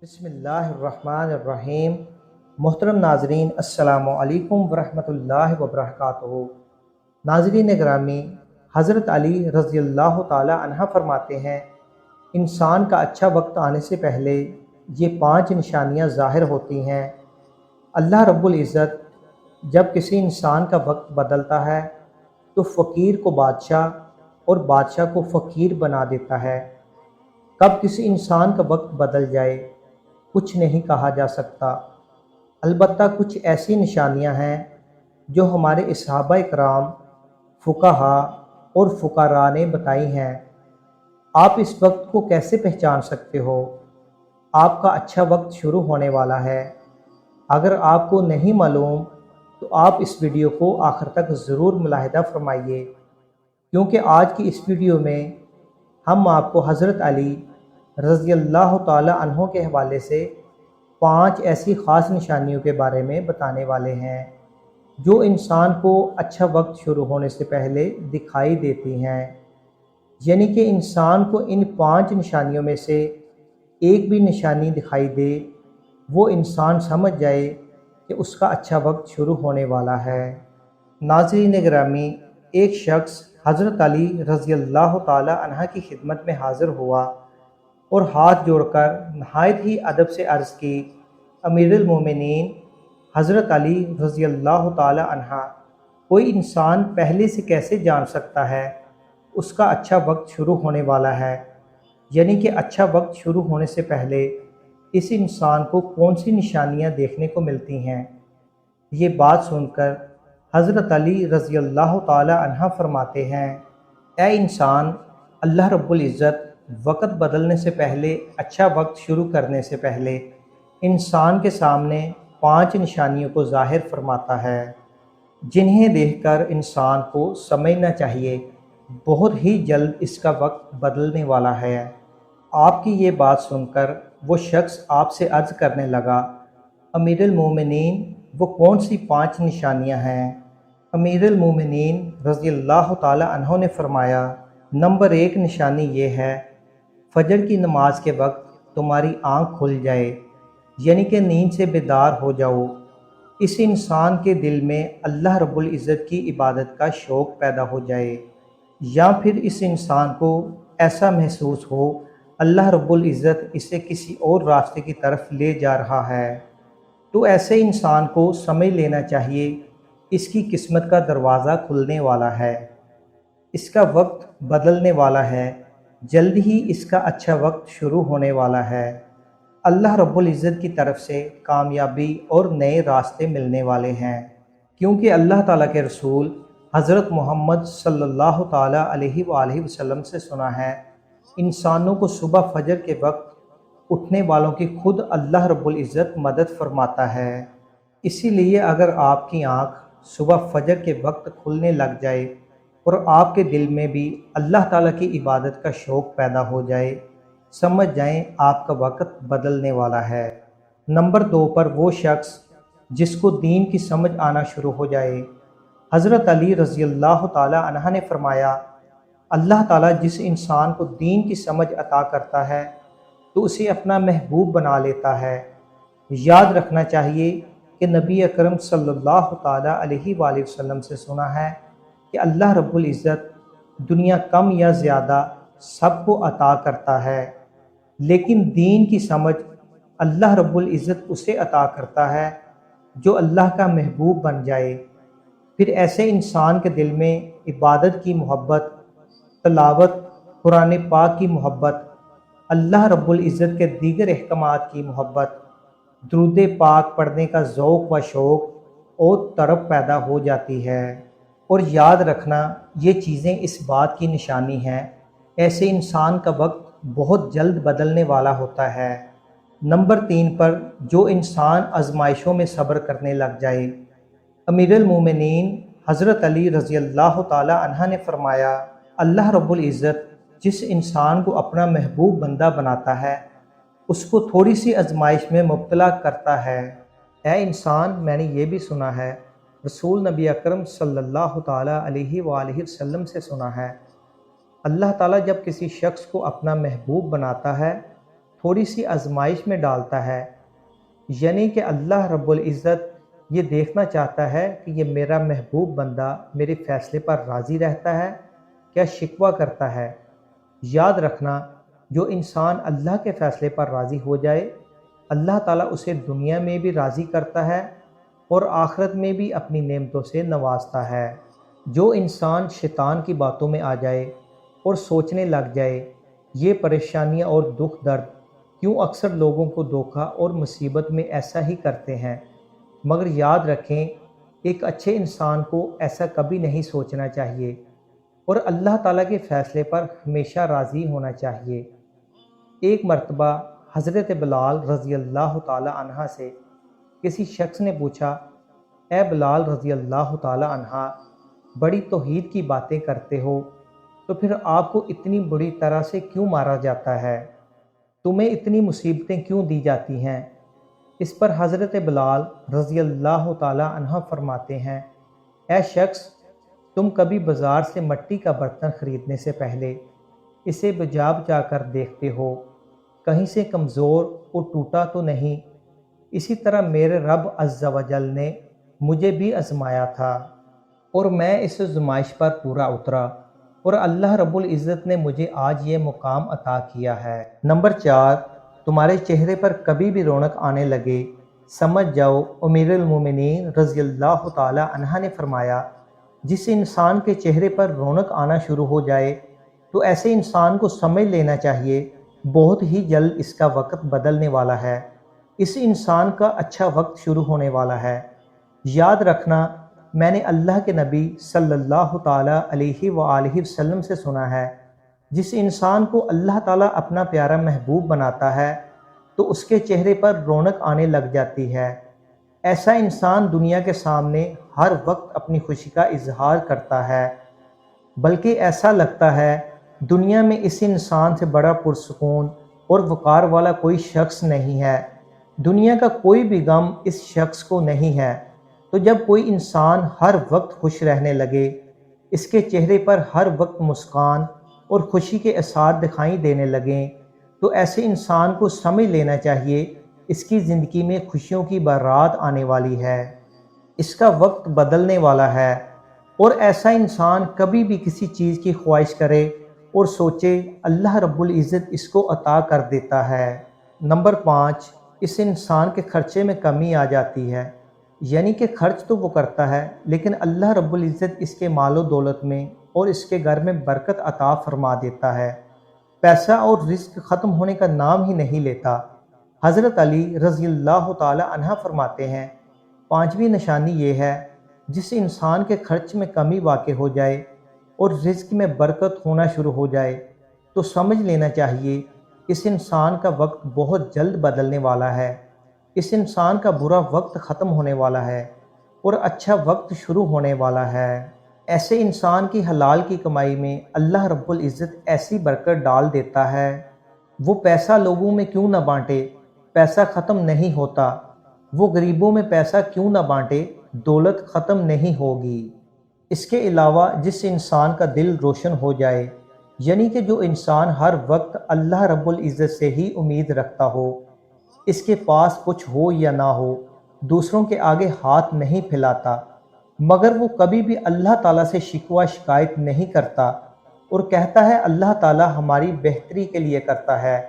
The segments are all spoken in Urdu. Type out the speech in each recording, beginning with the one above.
بسم اللہ الرحمن الرحیم۔ محترم ناظرین، السلام علیکم ورحمۃ اللہ وبرکاتہ۔ ناظرین گرامی، حضرت علی رضی اللہ تعالی عنہ فرماتے ہیں، انسان کا اچھا وقت آنے سے پہلے یہ 5 نشانیاں ظاہر ہوتی ہیں۔ اللہ رب العزت جب کسی انسان کا وقت بدلتا ہے تو فقیر کو بادشاہ اور بادشاہ کو فقیر بنا دیتا ہے۔ کب کسی انسان کا وقت بدل جائے کچھ نہیں کہا جا سکتا، البتہ کچھ ایسی نشانیاں ہیں جو ہمارے صحابہ کرام، فقہا اور فقراء نے بتائی ہیں۔ آپ اس وقت کو کیسے پہچان سکتے ہو؟ آپ کا اچھا وقت شروع ہونے والا ہے۔ اگر آپ کو نہیں معلوم تو آپ اس ویڈیو کو آخر تک ضرور ملاحظہ فرمائیے، کیونکہ آج کی اس ویڈیو میں ہم آپ کو حضرت علی رضی اللہ تعالی عنہ کے حوالے سے 5 ایسی خاص نشانیوں کے بارے میں بتانے والے ہیں جو انسان کو اچھا وقت شروع ہونے سے پہلے دکھائی دیتی ہیں۔ یعنی کہ انسان کو ان 5 نشانیوں میں سے ایک بھی نشانی دکھائی دے، وہ انسان سمجھ جائے کہ اس کا اچھا وقت شروع ہونے والا ہے۔ ناظرین گرامی، ایک شخص حضرت علی رضی اللہ تعالی عنہ کی خدمت میں حاضر ہوا اور ہاتھ جوڑ کر نہایت ہی ادب سے عرض کی، امیر المومنین حضرت علی رضی اللہ تعالی عنہ، کوئی انسان پہلے سے کیسے جان سکتا ہے اس کا اچھا وقت شروع ہونے والا ہے؟ یعنی کہ اچھا وقت شروع ہونے سے پہلے اس انسان کو کون سی نشانیاں دیکھنے کو ملتی ہیں؟ یہ بات سن کر حضرت علی رضی اللہ تعالی عنہ فرماتے ہیں، اے انسان، اللہ رب العزت وقت بدلنے سے پہلے، اچھا وقت شروع کرنے سے پہلے انسان کے سامنے 5 نشانیوں کو ظاہر فرماتا ہے، جنہیں دیکھ کر انسان کو سمجھنا چاہیے بہت ہی جلد اس کا وقت بدلنے والا ہے۔ آپ کی یہ بات سن کر وہ شخص آپ سے عرض کرنے لگا، امیر المومنین وہ کون سی 5 نشانیاں ہیں؟ امیر المومنین رضی اللہ تعالی عنہ نے فرمایا، نمبر 1 نشانی یہ ہے، فجر کی نماز کے وقت تمہاری آنکھ کھل جائے، یعنی کہ نیند سے بیدار ہو جاؤ۔ اس انسان کے دل میں اللہ رب العزت کی عبادت کا شوق پیدا ہو جائے، یا پھر اس انسان کو ایسا محسوس ہو اللہ رب العزت اسے کسی اور راستے کی طرف لے جا رہا ہے، تو ایسے انسان کو سمجھ لینا چاہیے اس کی قسمت کا دروازہ کھلنے والا ہے، اس کا وقت بدلنے والا ہے، جلد ہی اس کا اچھا وقت شروع ہونے والا ہے، اللہ رب العزت کی طرف سے کامیابی اور نئے راستے ملنے والے ہیں، کیونکہ اللہ تعالیٰ کے رسول حضرت محمد صلی اللہ تعالیٰ علیہ وآلہ وسلم سے سنا ہے، انسانوں کو صبح فجر کے وقت اٹھنے والوں کی خود اللہ رب العزت مدد فرماتا ہے۔ اسی لیے اگر آپ کی آنکھ صبح فجر کے وقت کھلنے لگ جائے اور آپ کے دل میں بھی اللہ تعالیٰ کی عبادت کا شوق پیدا ہو جائے، سمجھ جائیں آپ کا وقت بدلنے والا ہے۔ نمبر 2 پر وہ شخص جس کو دین کی سمجھ آنا شروع ہو جائے۔ حضرت علی رضی اللہ تعالی عنہ نے فرمایا، اللہ تعالیٰ جس انسان کو دین کی سمجھ عطا کرتا ہے تو اسے اپنا محبوب بنا لیتا ہے۔ یاد رکھنا چاہیے کہ نبی اکرم صلی اللہ تعالی علیہ وآلہ وسلم سے سنا ہے کہ اللہ رب العزت دنیا کم یا زیادہ سب کو عطا کرتا ہے، لیکن دین کی سمجھ اللہ رب العزت اسے عطا کرتا ہے جو اللہ کا محبوب بن جائے۔ پھر ایسے انسان کے دل میں عبادت کی محبت، تلاوت قرآن پاک کی محبت، اللہ رب العزت کے دیگر احکامات کی محبت، درود پاک پڑھنے کا ذوق و شوق اور طرب پیدا ہو جاتی ہے۔ اور یاد رکھنا، یہ چیزیں اس بات کی نشانی ہیں ایسے انسان کا وقت بہت جلد بدلنے والا ہوتا ہے۔ نمبر 3 پر جو انسان آزمائشوں میں صبر کرنے لگ جائے۔ امیر المومنین حضرت علی رضی اللہ تعالی عنہ نے فرمایا، اللہ رب العزت جس انسان کو اپنا محبوب بندہ بناتا ہے اس کو تھوڑی سی آزمائش میں مبتلا کرتا ہے۔ اے انسان، میں نے یہ بھی سنا ہے، رسول نبی اکرم صلی اللہ تعالی علیہ وآلہ وسلم سے سنا ہے، اللہ تعالیٰ جب کسی شخص کو اپنا محبوب بناتا ہے تھوڑی سی آزمائش میں ڈالتا ہے، یعنی کہ اللہ رب العزت یہ دیکھنا چاہتا ہے کہ یہ میرا محبوب بندہ میرے فیصلے پر راضی رہتا ہے کیا شکوہ کرتا ہے۔ یاد رکھنا، جو انسان اللہ کے فیصلے پر راضی ہو جائے، اللہ تعالیٰ اسے دنیا میں بھی راضی کرتا ہے اور آخرت میں بھی اپنی نعمتوں سے نوازتا ہے۔ جو انسان شیطان کی باتوں میں آ جائے اور سوچنے لگ جائے یہ پریشانیاں اور دکھ درد کیوں اکثر لوگوں کو دھوکہ اور مصیبت میں ایسا ہی کرتے ہیں، مگر یاد رکھیں ایک اچھے انسان کو ایسا کبھی نہیں سوچنا چاہیے اور اللہ تعالیٰ کے فیصلے پر ہمیشہ راضی ہونا چاہیے۔ ایک مرتبہ حضرت بلال رضی اللہ تعالی عنہ سے کسی شخص نے پوچھا، اے بلال رضی اللہ تعالی عنہ، بڑی توحید کی باتیں کرتے ہو تو پھر آپ کو اتنی بری طرح سے کیوں مارا جاتا ہے؟ تمہیں اتنی مصیبتیں کیوں دی جاتی ہیں؟ اس پر حضرت بلال رضی اللہ تعالی عنہ فرماتے ہیں، اے شخص، تم کبھی بازار سے مٹی کا برتن خریدنے سے پہلے اسے بجا بجا کر دیکھتے ہو کہیں سے کمزور اور ٹوٹا تو نہیں؟ اسی طرح میرے رب عز و جل نے مجھے بھی آزمایا تھا اور میں اس آزمائش پر پورا اترا اور اللہ رب العزت نے مجھے آج یہ مقام عطا کیا ہے۔ نمبر 4، تمہارے چہرے پر کبھی بھی رونق آنے لگے، سمجھ جاؤ امیر المومنین رضی اللہ تعالی عنہ نے فرمایا، جس انسان کے چہرے پر رونق آنا شروع ہو جائے تو ایسے انسان کو سمجھ لینا چاہیے بہت ہی جلد اس کا وقت بدلنے والا ہے، اس انسان کا اچھا وقت شروع ہونے والا ہے۔ یاد رکھنا، میں نے اللہ کے نبی صلی اللہ تعالی علیہ وآلہ وسلم سے سنا ہے، جس انسان کو اللہ تعالیٰ اپنا پیارا محبوب بناتا ہے تو اس کے چہرے پر رونق آنے لگ جاتی ہے۔ ایسا انسان دنیا کے سامنے ہر وقت اپنی خوشی کا اظہار کرتا ہے، بلکہ ایسا لگتا ہے دنیا میں اس انسان سے بڑا پرسکون اور وقار والا کوئی شخص نہیں ہے، دنیا کا کوئی بھی غم اس شخص کو نہیں ہے۔ تو جب کوئی انسان ہر وقت خوش رہنے لگے، اس کے چہرے پر ہر وقت مسکان اور خوشی کے اثار دکھائی دینے لگیں، تو ایسے انسان کو سمجھ لینا چاہیے اس کی زندگی میں خوشیوں کی بارات آنے والی ہے، اس کا وقت بدلنے والا ہے۔ اور ایسا انسان کبھی بھی کسی چیز کی خواہش کرے اور سوچے اللہ رب العزت اس کو عطا کر دیتا ہے۔ نمبر 5، اس انسان کے خرچے میں کمی آ جاتی ہے، یعنی کہ خرچ تو وہ کرتا ہے لیکن اللہ رب العزت اس کے مال و دولت میں اور اس کے گھر میں برکت عطا فرما دیتا ہے، پیسہ اور رزق ختم ہونے کا نام ہی نہیں لیتا۔ حضرت علی رضی اللہ تعالی عنہ فرماتے ہیں، 5ویں نشانی یہ ہے، جس انسان کے خرچ میں کمی واقع ہو جائے اور رزق میں برکت ہونا شروع ہو جائے تو سمجھ لینا چاہیے اس انسان کا وقت بہت جلد بدلنے والا ہے، اس انسان کا برا وقت ختم ہونے والا ہے اور اچھا وقت شروع ہونے والا ہے۔ ایسے انسان کی حلال کی کمائی میں اللہ رب العزت ایسی برکت ڈال دیتا ہے، وہ پیسہ لوگوں میں کیوں نہ بانٹے، پیسہ ختم نہیں ہوتا، وہ غریبوں میں پیسہ کیوں نہ بانٹے، دولت ختم نہیں ہوگی۔ اس کے علاوہ جس انسان کا دل روشن ہو جائے، یعنی کہ جو انسان ہر وقت اللہ رب العزت سے ہی امید رکھتا ہو، اس کے پاس کچھ ہو یا نہ ہو، دوسروں کے آگے ہاتھ نہیں پھیلاتا، مگر وہ کبھی بھی اللہ تعالیٰ سے شکوہ شکایت نہیں کرتا اور کہتا ہے اللہ تعالیٰ ہماری بہتری کے لیے کرتا ہے،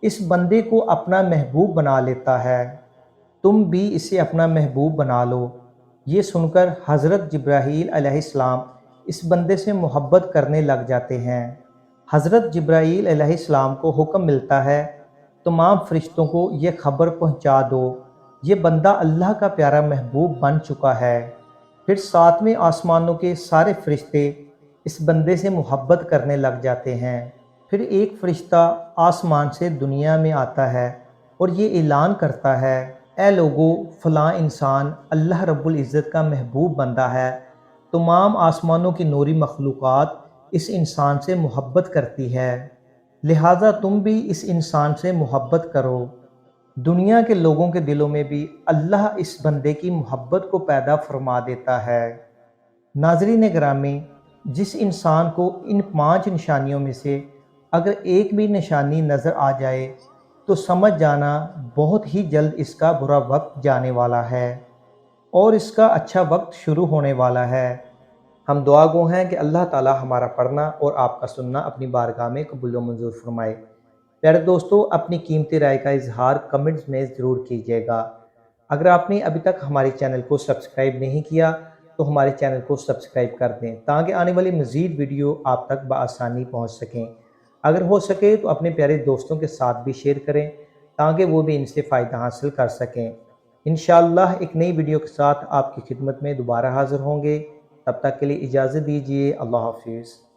اس بندے کو اپنا محبوب بنا لیتا ہے۔ تم بھی اسے اپنا محبوب بنا لو۔ یہ سن کر حضرت جبرائیل علیہ السلام اس بندے سے محبت کرنے لگ جاتے ہیں۔ حضرت جبرائیل علیہ السلام کو حکم ملتا ہے تمام فرشتوں کو یہ خبر پہنچا دو، یہ بندہ اللہ کا پیارا محبوب بن چکا ہے۔ پھر 7ویں آسمانوں کے سارے فرشتے اس بندے سے محبت کرنے لگ جاتے ہیں۔ پھر ایک فرشتہ آسمان سے دنیا میں آتا ہے اور یہ اعلان کرتا ہے، اے لوگو، فلاں انسان اللہ رب العزت کا محبوب بندہ ہے، تمام آسمانوں کی نوری مخلوقات اس انسان سے محبت کرتی ہے، لہٰذا تم بھی اس انسان سے محبت کرو۔ دنیا کے لوگوں کے دلوں میں بھی اللہ اس بندے کی محبت کو پیدا فرما دیتا ہے۔ ناظرین گرامی، جس انسان کو ان 5 نشانیوں میں سے اگر ایک بھی نشانی نظر آ جائے تو سمجھ جانا بہت ہی جلد اس کا برا وقت جانے والا ہے اور اس کا اچھا وقت شروع ہونے والا ہے۔ ہم دعا گو ہیں کہ اللہ تعالی ہمارا پڑھنا اور آپ کا سننا اپنی بارگاہ میں قبول و منظور فرمائے۔ پیارے دوستو، اپنی قیمتی رائے کا اظہار کمنٹس میں ضرور کیجیے گا۔ اگر آپ نے ابھی تک ہمارے چینل کو سبسکرائب نہیں کیا تو ہمارے چینل کو سبسکرائب کر دیں تاکہ آنے والی مزید ویڈیو آپ تک بآسانی پہنچ سکیں۔ اگر ہو سکے تو اپنے پیارے دوستوں کے ساتھ بھی شیئر کریں تاکہ وہ بھی ان سے فائدہ حاصل کر سکیں۔ انشاءاللہ ایک نئی ویڈیو کے ساتھ آپ کی خدمت میں دوبارہ حاضر ہوں گے۔ تب تک کے لیے اجازت دیجیے۔ اللہ حافظ۔